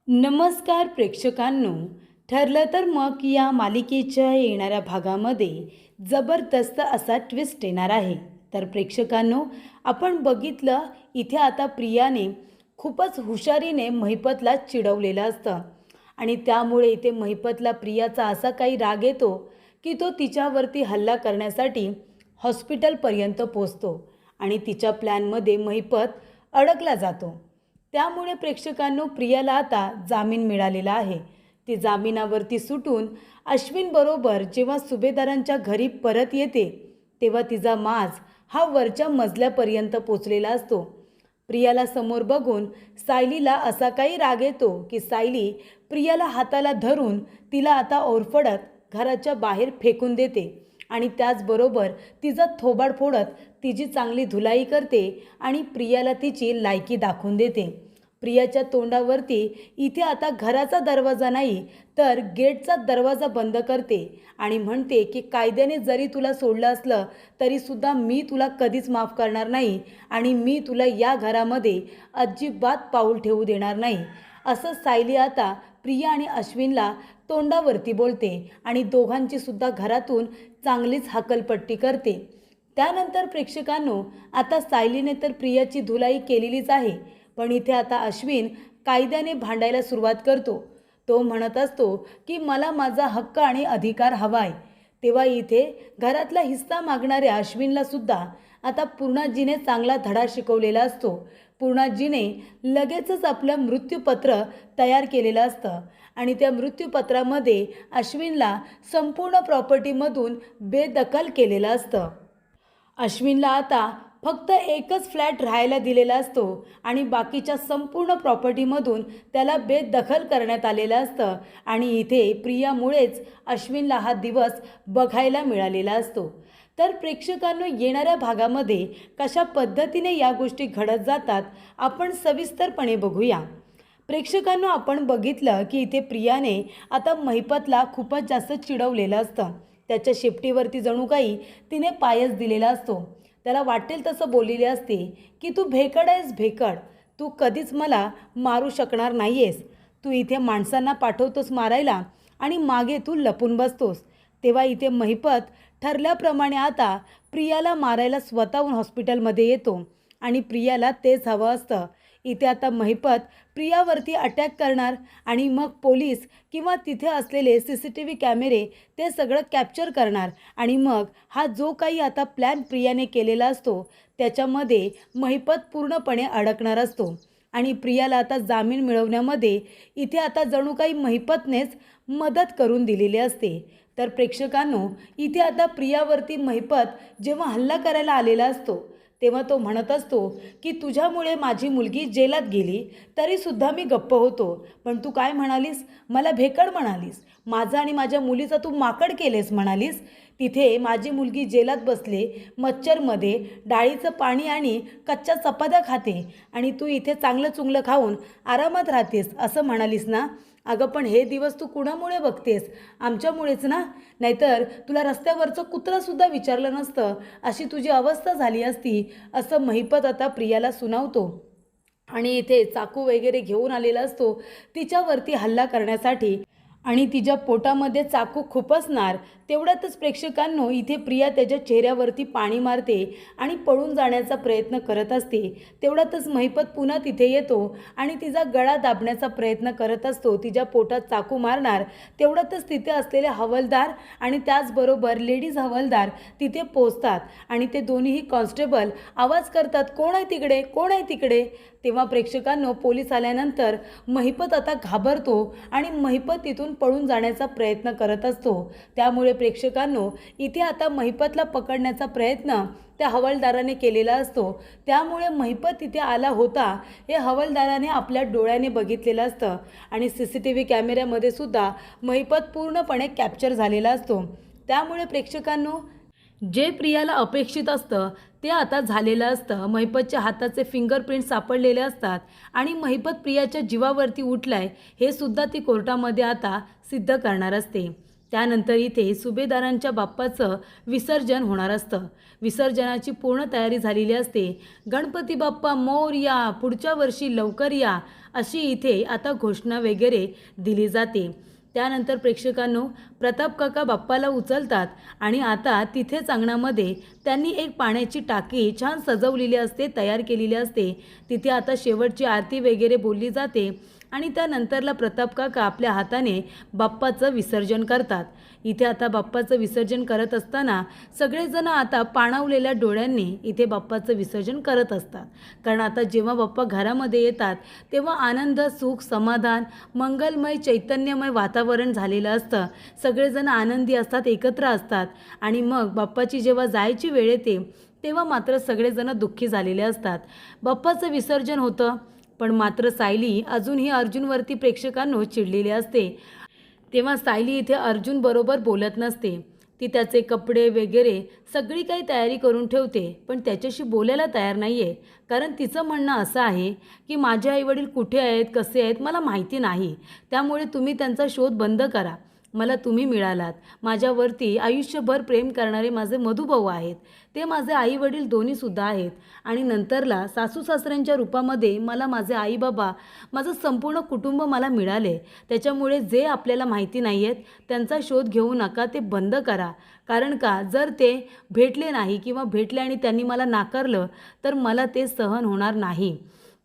नमस्कार प्रेक्षकांनो. ठरलं तर मग या मालिकेच्या येणाऱ्या भागामध्ये जबरदस्त असा ट्विस्ट येणार आहे. तर प्रेक्षकांनो, आपण बघितलं इथे आता प्रियाने खूपच हुशारीने महिपतला चिडवलेलं असतं आणि त्यामुळे इथे महिपतला प्रियाचा असा काही राग येतो की तो तिच्यावरती हल्ला करण्यासाठी हॉस्पिटलपर्यंत पोचतो आणि तिच्या प्लॅनमध्ये महिपत अडकला जातो. त्यामुळे प्रेक्षकांनो, प्रियाला आता जामीन मिळालेला आहे. ती जामिनावरती सुटून अश्विन बरोबर जेव्हा सुभेदारांच्या घरी परत येते तेव्हा तिचा माज हा वरच्या मजल्यापर्यंत पोचलेला असतो. प्रियाला समोर बघून सायलीला असा काही राग येतो की सायली प्रियाला हाताला धरून तिला आता ओरफडत घराच्या बाहेर फेकून देते आणि त्याचबरोबर तिचा थोबाड फोडत तिची चांगली धुलाई करते आणि प्रियाला तिची लायकी दाखवून देते. प्रियाच्या तोंडावरती इथे आता घराचा दरवाजा नाही तर गेटचा दरवाजा बंद करते आणि म्हणते की कायद्याने जरी तुला सोडलं असलं तरीसुद्धा मी तुला कधीच माफ करणार नाही आणि मी तुला या घरामध्ये अजिबात पाऊल ठेवू देणार नाही, असं सायली आता प्रिया आणि अश्विनला तोंडावरती बोलते आणि दोघांची सुद्धा घरातून चांगलीच हकलपट्टी करते. त्यानंतर प्रेक्षकांनो, आता सायलीने तर प्रियाची धुलाई केलेलीच आहे, पण इथे आता अश्विन कायद्याने भांडायला सुरुवात करतो. तो म्हणत असतो की मला माझा हक्क आणि अधिकार हवा आहे. तेव्हा इथे घरातला हिस्सा मागणाऱ्या अश्विनला सुद्धा आता पूर्णाजीने चांगला धडा शिकवलेला असतो. पूर्णाजीने लगेचच आपलं मृत्यूपत्र तयार केलेलं असतं आणि त्या मृत्यूपत्रामध्ये अश्विनला संपूर्ण प्रॉपर्टीमधून बेदखल केलेलं असतं. अश्विनला आता फक्त एकच फ्लॅट राहायला दिलेला असतो आणि बाकीच्या संपूर्ण प्रॉपर्टीमधून त्याला बेदखल करण्यात आलेलं असतं आणि इथे प्रियामुळेच अश्विनला हा दिवस बघायला मिळालेला असतो. तर प्रेक्षकांनो, येणाऱ्या भागामध्ये कशा पद्धतीने या गोष्टी घडत जातात आपण सविस्तरपणे बघूया. प्रेक्षकांनो, आपण बघितलं की इथे प्रियाने आता महिपतला खूपच जास्त चिडवलेलं असतं. त्याच्या शेपटीवरती जणू काही तिने पायच दिलेला असतो. त्याला वाटेल तसं बोललेले असते की तू भेकड आहेस, भेकड. तू कधीच मला मारू शकणार नाही आहेस. तू इथे माणसांना पाठवतोस मारायला आणि मागे तू लपून बसतोस. तेव्हा इथे महिपत ठरल्याप्रमाणे आता प्रियाला मारायला स्वतःहून हॉस्पिटलमध्ये येतो आणि प्रियाला तेच हवं असतं. इथे आता महिपत प्रियावरती अटॅक करणार आणि मग पोलीस किंवा तिथे असलेले CCTV कॅमेरे ते सगळं कॅप्चर करणार आणि मग हा जो काही आता प्लॅन प्रियाने केलेला असतो त्याच्यामध्ये महिपत पूर्णपणे अडकणार असतो आणि प्रियाला आता जामीन मिळवण्यामध्ये इथे आता जणू काही महिपतनेच मदत करून दिलेली असते. तर प्रेक्षकांनो, इथे आता प्रियावरती महिपत जेव्हा हल्ला करायला आलेला असतो तेव्हा तो म्हणत असतो की तुझ्यामुळे माझी मुलगी जेलात गेली तरीसुद्धा मी गप्प होतो, पण तू काय म्हणालीस, मला भेकड म्हणालीस, माझा आणि माझ्या मुलीचा तू माकड केलेस म्हणालीस. तिथे माझी मुलगी जेलात बसले मच्छरमध्ये डाळीचं पाणी आणि कच्च्या चपात्या खाते आणि तू इथे चांगलं चुंगलं खाऊन आरामात राहतेस असं म्हणालीस ना. अगं पण हे दिवस तू कुणामुळे बघतेस, आमच्यामुळेच ना. नाहीतर तुला रस्त्यावरचं कुत्रंसुद्धा विचारलं नसतं, अशी तुझी अवस्था झाली असती, असं महिपत आता प्रियाला सुनावतो आणि इथे चाकू वगैरे घेऊन आलेला असतो तिच्यावरती हल्ला करण्यासाठी आणि तिच्या पोटामध्ये चाकू खुपसणार. तेवढ्यातच प्रेक्षकांनो, इथे प्रिया त्याच्या चेहऱ्यावरती पाणी मारते आणि पळून जाण्याचा प्रयत्न करत असते. तेवढ्यातच महिपत पुन्हा तिथे येतो आणि तिचा गळा दाबण्याचा प्रयत्न करत असतो, तिच्या पोटात चाकू मारणार. तेवढ्यातच तिथे असलेले हवालदार आणि त्याचबरोबर लेडीज हवालदार तिथे पोचतात आणि ते दोन्हीही कॉन्स्टेबल आवाज करतात, कोण आहे तिकडे, कोण आहे तिकडे. तेव्हा प्रेक्षकांनो, पोलीस आल्यानंतर महिपत आता घाबरतो आणि महिपत तिथून पळून जाण्याचा प्रयत्न करत असतो. त्यामुळे प्रेक्षकांनो, इथे आता महिपतला पकडण्याचा प्रयत्न त्या हवालदाराने केलेला असतो. त्यामुळे महिपत तिथे आला होता हे हवालदाराने आपल्या डोळ्याने बघितलेलं असतं आणि CCTV कॅमेऱ्यामध्ये सुद्धा महिपत पूर्णपणे कॅप्चर झालेला असतो. त्यामुळे प्रेक्षकांनो, जे प्रियाला अपेक्षित असतं ते आता झालेलं असतं. महिपतच्या हाताचे फिंगरप्रिंट सापडलेले असतात आणि महिपत प्रियाच्या जीवावरती उठलाय हे सुद्धा ती कोर्टामध्ये आता सिद्ध करणार असते. त्यानंतर इथे सुभेदारांच्या बाप्पाचं विसर्जन होणार असतं. विसर्जनाची पूर्ण तयारी झालेली असते. गणपती बाप्पा मोरया, पुढच्या वर्षी लवकर या, अशी इथे आता घोषणा वगैरे दिली जाते। त्यानंतर प्रेक्षकांनो, प्रताप काका बाप्पाला उचलतात आणि आता तिथेच अंगणामध्ये त्यांनी एक पाण्याची टाकी छान सजवलेली असते, तयार केलेली असते। तिथे आता शेवटची आरती वगैरे बोलली जाते आणि त्यानंतरला प्रताप काका आपल्या हाताने बाप्पाचं विसर्जन करतात। इथे आता बाप्पाचं विसर्जन करत असताना सगळेजण आता पाणावलेल्या डोळ्यांनी इथे बाप्पाचं विसर्जन करत असतात। कारण आता जेव्हा बाप्पा घरामध्ये येतात तेव्हा आनंद, सुख, समाधान, मंगलमय, चैतन्यमय वातावरण झालेलं असतं। सगळेजण आनंदी असतात, एकत्र असतात आणि मग बाप्पाची जेव्हा जायची वेळ येते तेव्हा मात्र सगळेजण दुःखी झालेले असतात। बाप्पाचं विसर्जन होतं, पण मात्र सायली अजूनही अर्जुनवरती प्रेक्षकांनो चिडलेली असते। तेव्हा सायली इथे अर्जुन बरोबर बोलत नसते। ती त्याचे कपडे वगैरे सगळी काही तयारी करून ठेवते, पण त्याच्याशी बोलायला तयार नाही आहे। कारण तिचं म्हणणं असं आहे की माझे आईवडील कुठे आहेत, कसे आहेत मला माहिती नाही, त्यामुळे तुम्ही त्यांचा शोध बंद करा। मला तुम्ही मिळालात। माझ्यावरती आयुष्यभर प्रेम करणारे माझे मधुभाऊ आहेत, ते माझे आईवडील दोन्हीसुद्धा आहेत आणि नंतरला सासू सासऱ्यांच्या रूपामध्ये मला माझे आई बाबा, माझं संपूर्ण कुटुंब मला मिळाले। त्याच्यामुळे जे आपल्याला माहिती नाही आहेत त्यांचा शोध घेऊ नका, ते बंद करा। कारण का, जर ते भेटले नाही किंवा भेटले आणि त्यांनी मला नाकारलं तर मला ते सहन होणार नाही।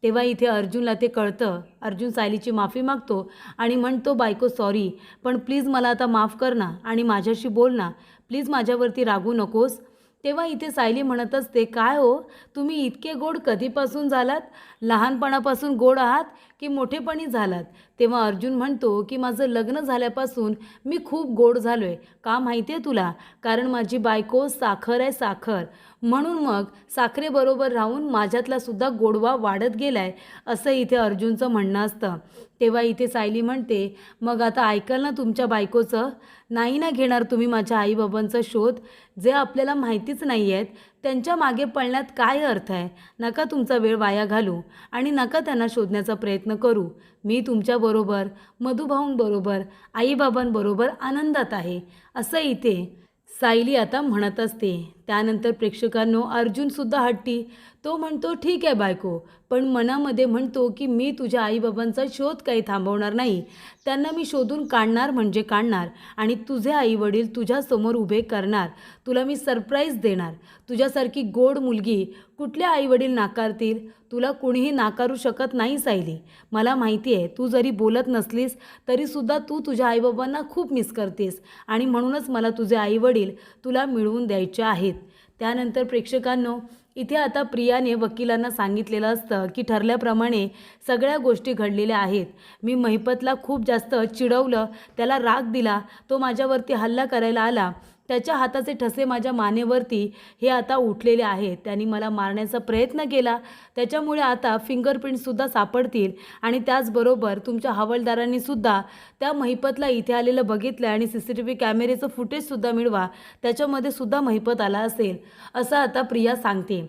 तेव्हा इथे अर्जुनला ते कळतं। अर्जुन सायलीची माफी मागतो आणि म्हणतो, बायको सॉरी, पण प्लीज मला आता माफ कर ना आणि माझ्याशी बोल ना, प्लीज माझ्यावरती रागू नकोस। तेव्हा इथे सायली म्हणत असते, काय हो तुम्ही इतके गोड कधीपासून झालात? लहानपणापासून गोड आहात की मोठेपणी झालात? तेव्हा अर्जुन म्हणतो की माझं लग्न झाल्यापासून मी खूप गोड झालो आहे। का माहिती आहे तुला? कारण माझी बायको साखर आहे, साखर, म्हणून मग साखरेबरोबर राहून माझ्यातला सुद्धा गोडवा वाढत गेलाय, असं इथे अर्जुनचं म्हणणं असतं। तेव्हा इथे सायली म्हणते, मग आता ऐकाल ना तुमच्या बायकोचं? नाही ना घेणार तुम्ही माझ्या आईबाबांचा शोध? जे आपल्याला माहितीच नाही आहेत त्यांच्या मागे पळण्यात काय अर्थ आहे? नका तुमचा वेळ वाया घालू आणि नका त्यांना शोधण्याचा प्रयत्न करू। मी तुमच्याबरोबर, मधुभाऊंबरोबर, आईबाबांबरोबर आनंदात आहे, असं इथे सायली आता म्हणत असते। त्यानंतर प्रेक्षकांनो, अर्जुनसुद्धा हट्टी, तो म्हणतो ठीक आहे बायको, पण मनामध्ये म्हणतो की मी तुझ्या आईबाबांचा शोध काही थांबवणार नाही, त्यांना मी शोधून काढणार म्हणजे काढणार आणि तुझे आईवडील तुझ्यासमोर उभे करणार, तुला मी सरप्राईज देणार। तुझ्यासारखी गोड मुलगी कुठले आईवडील नाकारतील? तुला कुणीही नाकारू शकत नाही सायली। मला माहिती आहे तू जरी बोलत नसलीस तरीसुद्धा तू तुझ्या आईबाबांना खूप मिस करतेस आणि म्हणूनच मला तुझे आईवडील तुला मिळवून द्यायचे आहेत। त्यानंतर प्रेक्षकांनो, इथे आता प्रियाने वकिलांना सांगितलेलं असतं की ठरल्याप्रमाणे सगळ्या गोष्टी घडलेल्या आहेत। मी महिपतला खूप जास्त चिडवलं, त्याला राग दिला, तो माझ्यावरती हल्ला करायला आला, त्याच्या हाताचे ठसे माझ्या मानेवरती हे आता उठलेले आहेत, त्यांनी मला मारण्याचा प्रयत्न केला, त्याच्यामुळे आता फिंगरप्रिंटसुद्धा सापडतील आणि त्याचबरोबर तुमच्या हवालदारांनीसुद्धा त्या महिपतला इथे आलेलं बघितलं आणि CCTV कॅमेरेचं फुटेजसुद्धा मिळवा, त्याच्यामध्ये सुद्धा महिपत आला असेल, असं आता प्रिया सांगते।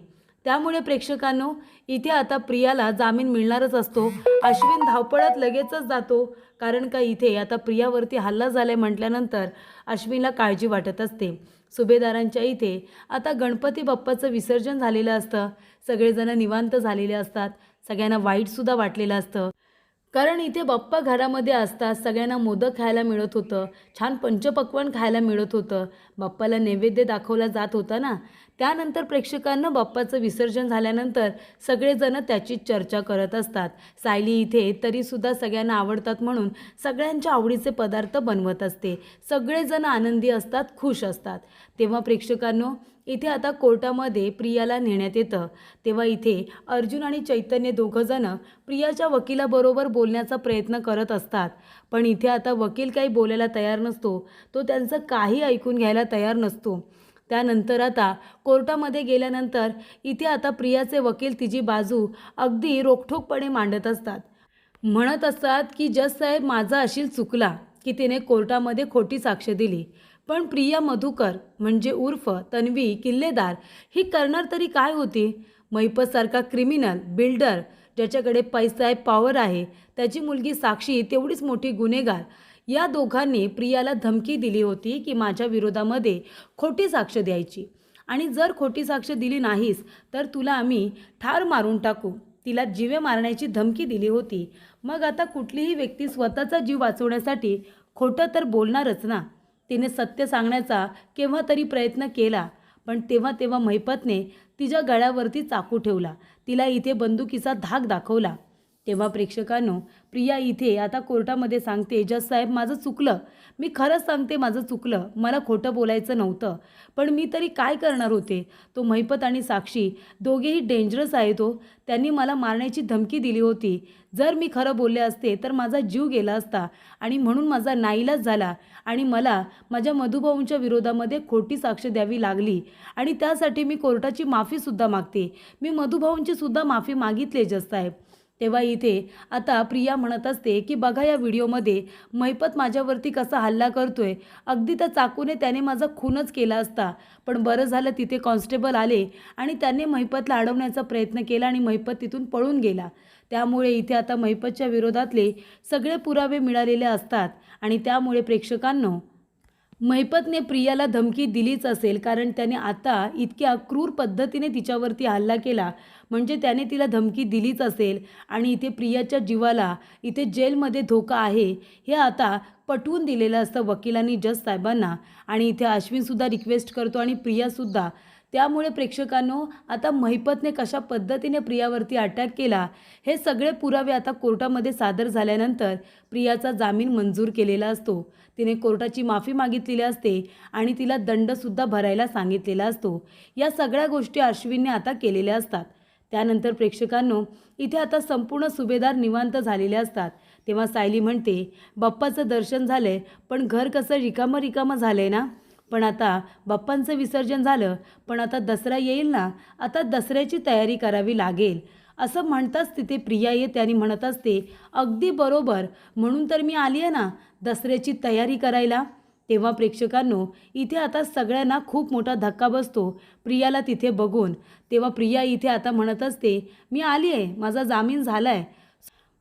त्यामुळे प्रेक्षकांनो, इथे आता प्रियाला जामीन मिळणारच असतो। अश्विन धावपळत लगेचच जातो, कारण का इथे आता प्रियावरती हल्ला झालाय म्हटल्यानंतर अश्विनला काळजी वाटत असते। सुभेदारांच्या इथे आता गणपती बाप्पाचं विसर्जन झालेलं असतं, सगळेजण निवांत झालेले असतात, सगळ्यांना वाईटसुद्धा वाटलेलं असतं। कारण इथे बाप्पा घरामध्ये असतात, सगळ्यांना मोदक खायला मिळत होतं, छान पंचपक्वान्न खायला मिळत होतं, बाप्पाला नैवेद्य दाखवला जात होता ना। त्यानंतर प्रेक्षकांना बाप्पाचं विसर्जन झाल्यानंतर सगळेजण त्याची चर्चा करत असतात। सायली इथे तरीसुद्धा सगळ्यांना आवडतात म्हणून सगळ्यांच्या आवडीचे पदार्थ बनवत असते, सगळेजण आनंदी असतात, खुश असतात। तेव्हा प्रेक्षकांनो, इथे आता कोर्टामध्ये प्रियाला नेण्यात येतं। तेव्हा इथे अर्जुन आणि चैतन्य दोघंजण प्रियाच्या वकिलाबरोबर बोलण्याचा प्रयत्न करत असतात, पण इथे आता वकील काही बोलायला तयार नसतो, तो त्यांचं काही ऐकून घ्यायला तयार नसतो। त्यानंतर आता कोर्टामध्ये गेल्यानंतर इथे आता प्रियाचे वकील तिची बाजू अगदी रोखठोकपणे मांडत असतात, म्हणत असतात की जज साहेब, माझा अशील चुकला की तिने कोर्टामध्ये खोटी साक्ष दिली, पण प्रिया मधुकर म्हणजे उर्फ तन्वी किल्लेदार ही करणार तरी काय होती? महिपतसारखा क्रिमिनल बिल्डर ज्याच्याकडे पैसा आहे, पॉवर आहे, त्याची मुलगी साक्षी तेवढीच मोठी गुन्हेगार, या दोघांनी प्रियाला धमकी दिली होती की माझ्या विरोधामध्ये खोटी साक्ष द्यायची आणि जर खोटी साक्ष दिली नाहीस तर तुला आम्ही ठार मारून टाकू। तिला जीवे मारण्याची धमकी दिली होती, मग आता कुठलीही व्यक्ती स्वतःचा जीव वाचवण्यासाठी खोटं तर बोलणारच ना. तिने सत्य सांगण्याचा केव्हा तरी प्रयत्न केला, पण तेव्हा महिपतने तिच्या गळ्यावरती चाकू ठेवला, तिला इथे बंदुकीचा धाक दाखवला. तेव्हा प्रेक्षकांनो, प्रिया इथे आता कोर्टामध्ये सांगते, जज साहेब माझं चुकलं, मी खरंच सांगते माझं चुकलं, मला खोटं बोलायचं नव्हतं, पण मी तरी काय करणार होते. तो महिपत आणि साक्षी दोघेही डेंजरस आहेत हो, त्यांनी मला मारण्याची धमकी दिली होती. जर मी खरं बोलले असते तर माझा जीव गेला असता आणि म्हणून माझा नाईलाज झाला आणि मला माझ्या मधुभाऊंच्या विरोधामध्ये खोटी साक्ष द्यावी लागली आणि त्यासाठी मी कोर्टाची माफीसुद्धा मागते. मी मधुभाऊंची सुद्धा माफी मागितली जज साहेब. तेव्हा इथे आता प्रिया म्हणत असते की बघा या व्हिडिओमध्ये महिपत माझ्यावरती कसा हल्ला करतोय, अगदी त्या चाकूने त्याने माझा खूनच केला असता, पण बरं झालं तिथे कॉन्स्टेबल आले आणि त्यांनी महिपतला अडवण्याचा प्रयत्न केला आणि महिपत तिथून पळून गेला. त्यामुळे इथे आता महिपतच्या विरोधातले सगळे पुरावे मिळालेले असतात आणि त्यामुळे प्रेक्षकांनो, महिपतने प्रियाला धमकी दिलीच असेल, कारण त्याने आता इतक्या क्रूर पद्धतीने तिच्यावरती हल्ला केला, म्हणजे त्याने तिला धमकी दिलीच असेल आणि इथे प्रियाच्या जीवाला इथे जेलमध्ये धोका आहे हे आता पटवून दिलेलं असतं वकिलांनी जज साहेबांना. आणि इथे अश्विनसुद्धा रिक्वेस्ट करतो आणि प्रियासुद्धा. त्यामुळे प्रेक्षकांनो, आता महिपतने कशा पद्धतीने प्रियावरती अटॅक केला हे सगळे पुरावे आता कोर्टामध्ये सादर झाल्यानंतर प्रियाचा जामीन मंजूर केलेला असतो. तिने कोर्टाची माफी मागितलेली असते आणि तिला दंडसुद्धा भरायला सांगितलेला असतो. या सगळ्या गोष्टी अश्विनने आता केलेल्या असतात. त्यानंतर प्रेक्षकांनो, इथे आता संपूर्ण सुभेदार निवांत झालेले असतात. तेव्हा सायली म्हणते, बाप्पाचं दर्शन झालंय, पण घर कसं रिकामं झालंय ना. पण आता बाप्पांचं विसर्जन झालं, पण आता दसरा येईल ना, आता दसऱ्याची तयारी करावी लागेल असं म्हणताच तिथे प्रिया येते आणि म्हणत असते, अगदी बरोबर, म्हणून तर मी आली आहे ना दसऱ्याची तयारी करायला. तेव्हा प्रेक्षकांनो, इथे आता सगळ्यांना खूप मोठा धक्का बसतो प्रियाला तिथे बघून. तेव्हा प्रिया इथे आता म्हणत असते, मी आली आहे, माझा जामीन झाला आहे.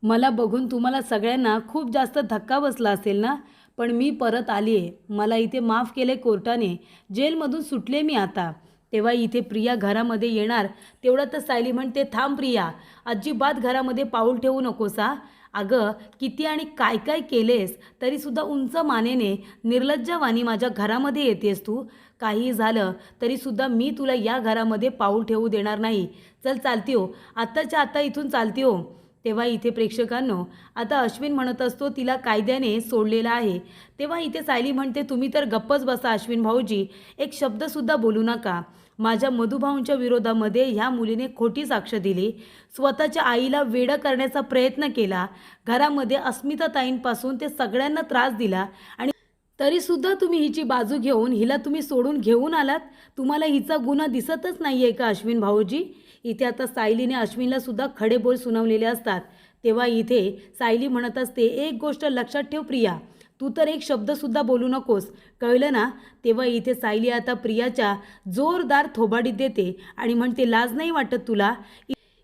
मला बघून तुम्हाला सगळ्यांना खूप जास्त धक्का बसला असेल ना, पण मी परत आली आहे, मला इथे माफ केले कोर्टाने, जेलमधून सुटले मी आता. तेव्हा इथे प्रिया घरामध्ये येणार तेवढं तर सायली म्हणते, थांब प्रिया, अजिबात घरामध्ये पाऊल ठेवू नकोस हा. अगं किती आणि काय काय केलेस तरीसुद्धा उंच मानेने निर्लज्जवानी माझ्या घरामध्ये येतेस तू. काही झालं तरीसुद्धा मी तुला या घरामध्ये पाऊल ठेवू देणार नाही. चल चालती हो, आत्ताच्या आत्ता इथून चालती हो. तेव्हा इथे प्रेक्षकांनो, आता अश्विन म्हणत असतो तिला कायद्याने सोडलेला आहे. तेव्हा इथे सायली म्हणते, तुम्ही तर गप्पच बसा अश्विन भाऊजी, एक शब्दसुद्धा बोलू नका. माझ्या मधुभाऊंच्या विरोधामध्ये ह्या मुलीने खोटी साक्ष दिली, स्वतःच्या आईला वेडं करण्याचा प्रयत्न केला, घरामध्ये अस्मिताताईंपासून ते सगळ्यांना त्रास दिला आणि तरीसुद्धा तुम्ही हिची बाजू घेऊन हिला तुम्ही सोडून घेऊन आलात. तुम्हाला हिचा गुन्हा दिसतच नाही आहे का अश्विन भाऊजी. इथे आता सायलीने अश्विनला सुद्धा खडे बोल सुनावलेले असतात. तेव्हा इथे सायली म्हणत असते, एक गोष्ट लक्षात ठेव प्रिया, तू तर एक शब्दसुद्धा बोलू नकोस, कळलं ना. तेव्हा इथे सायली आता प्रियाच्या जोरदार थोबाडीत देते आणि म्हणते, लाज नाही वाटत तुला.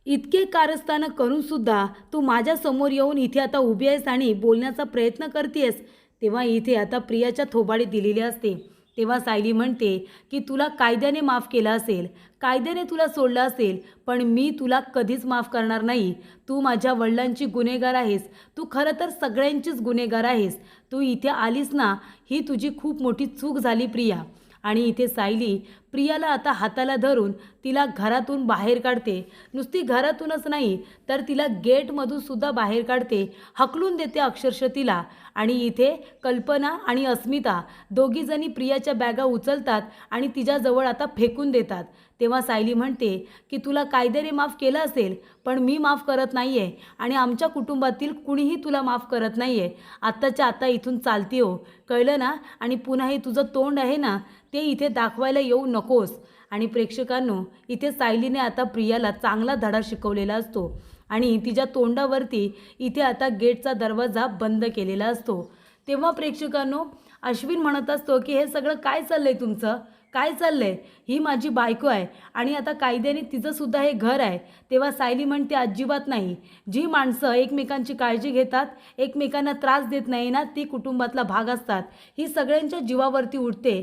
इतके कारस्थानं करूनसुद्धा तू माझ्यासमोर येऊन इथे आता उभी आहेस आणि बोलण्याचा प्रयत्न करतेस. तेव्हा इथे आता प्रियाच्या थोबाडीत दिलेली असते. तेव्हा सायली म्हणते की तुला कायद्याने माफ केलं असेल, कायद्याने तुला सोडलं असेल, पण मी तुला कधीच माफ करणार नाही. तू माझ्या वडिलांची गुन्हेगार आहेस, तू खरं तर सगळ्यांचीच गुन्हेगार आहेस. तू इथे आलीस ना, ही तुझी खूप मोठी चूक झाली प्रिया. आणि इथे सायली प्रियाला आता हाताला धरून तिला घरातून बाहेर काढते. नुसती घरातूनच नाही तर तिला गेटमधून सुद्धा बाहेर काढते, हकलून देते अक्षरशः तिला. आणि इथे कल्पना आणि अस्मिता दोघीजणी प्रियाच्या बॅगा उचलतात आणि तिच्याजवळ आता फेकून देतात. तेव्हा सायली म्हणते की तुला कायद्याने माफ केलं असेल, पण मी माफ करत नाही आहे आणि आमच्या कुटुंबातील कुणीही तुला माफ करत नाही आहे. आत्ताच्या आत्ता इथून चालती हो, कळलं ना. आणि पुन्हा हे तुझं तोंड आहे ना, ते इथे दाखवायला येऊ नकोस. आणि प्रेक्षकांनो, इथे सायलीने आता प्रियाला चांगला धडा शिकवलेला असतो आणि तिच्या तोंडावरती इथे आता गेटचा दरवाजा बंद केलेला असतो. तेव्हा प्रेक्षकांनो, अश्विन म्हणत असतो की हे सगळं काय चाललंय तुमचं, काय चाललंय, ही माझी बायको आहे आणि आता कायद्याने तिचंसुद्धा हे घर आहे. तेव्हा सायली म्हणते, अजिबात नाही, जी माणसं एकमेकांची काळजी घेतात, एकमेकांना त्रास देत नाही ना, ती कुटुंबातला भाग असतात. ही सगळ्यांच्या जीवावरती उठते,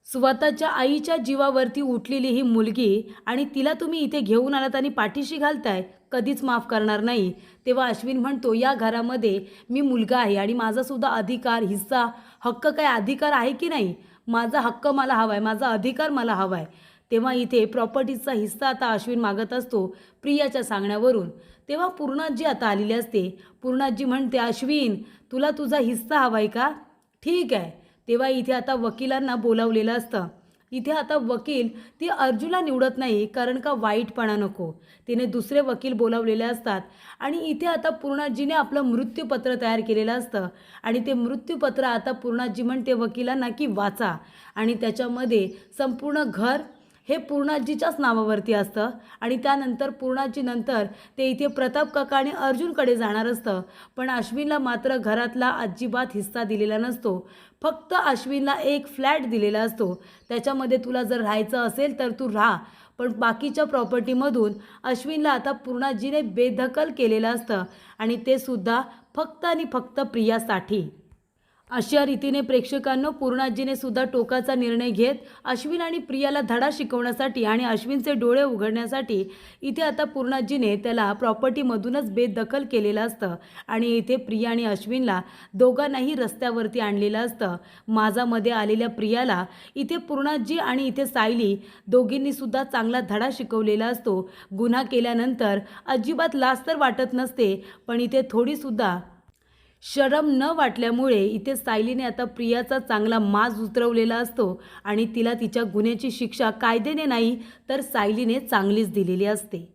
स्वतःच्या आईच्या जीवावरती उठलेली ही मुलगी, आणि तिला तुम्ही इथे घेऊन आलात आणि पाठीशी घालताय, कधीच माफ करणार नाही. तेव्हा अश्विन म्हणतो, या घरामध्ये मी मुलगा आहे आणि माझासुद्धा अधिकार, हिस्सा, हक्क, काय अधिकार आहे की नाही? माझा हक्क मला हवा आहे, माझा अधिकार मला हवा आहे. तेव्हा इथे प्रॉपर्टीचा हिस्सा आता अश्विन मागत असतो प्रियाच्या सांगण्यावरून. तेव्हा पूर्णाजी आता आलेली असते. पूर्णाजी म्हणते, अश्विन तुला तुझा हिस्सा हवा आहे का? ठीक आहे. तेव्हा इथे आता वकिलांना बोलावलेलं असतं. इथे आता वकील ती अर्जुला निवडत नाही, कारण का वाईटपणा नको. तिने दुसरे वकील बोलावलेले असतात आणि इथे आता पूर्णाजीने आपलं मृत्यूपत्र तयार केलेलं असतं आणि ते मृत्यूपत्र आता पूर्णाजी म्हणते वकिलांना की वाचा आणि त्याच्यामध्ये संपूर्ण घर हे पूर्णाजीच्याच नावावरती असतं आणि त्यानंतर पूर्णाजीनंतर ते इथे प्रताप काका आणि अर्जुनकडे जाणार असतं. पण अश्विनला मात्र घरातला अजिबात हिस्सा दिलेला नसतो. फक्त अश्विनला एक फ्लॅट दिलेला असतो. त्याच्यामध्ये तुला जर राहायचं असेल तर तू राहा, पण बाकीच्या प्रॉपर्टीमधून अश्विनला आता पूर्णाजीने बेदखल केलेलं असतं आणि ते सुद्धा फक्त आणि फक्त प्रियासाठी. अशा रीतीने प्रेक्षकांनो पूर्णाजीने सुद्धा टोकाचा निर्णय घेत अश्विन आणि प्रियाला धडा शिकवण्यासाठी आणि अश्विनचे डोळे उघडण्यासाठी इथे आता पूर्णाजीने त्याला प्रॉपर्टीमधूनच बेदखल केलेलं असतं आणि इथे प्रिया आणि अश्विनला दोघांनाही रस्त्यावरती आणलेलं असतं. माझामध्ये आलेल्या प्रियाला इथे पूर्णाजी आणि इथे सायली दोघींनीसुद्धा चांगला धडा शिकवलेला असतो. गुन्हा केल्यानंतर अजिबात लाज तर वाटत नसते, पण इथे थोडीसुद्धा शरम न वाटल्यामुळे इथे सायलीने आता प्रियाचा चांगला माज उतरवलेला असतो आणि तिला तिच्या गुन्ह्याची शिक्षा कायद्याने नाही तर सायलीने चांगलीच दिलेली असते.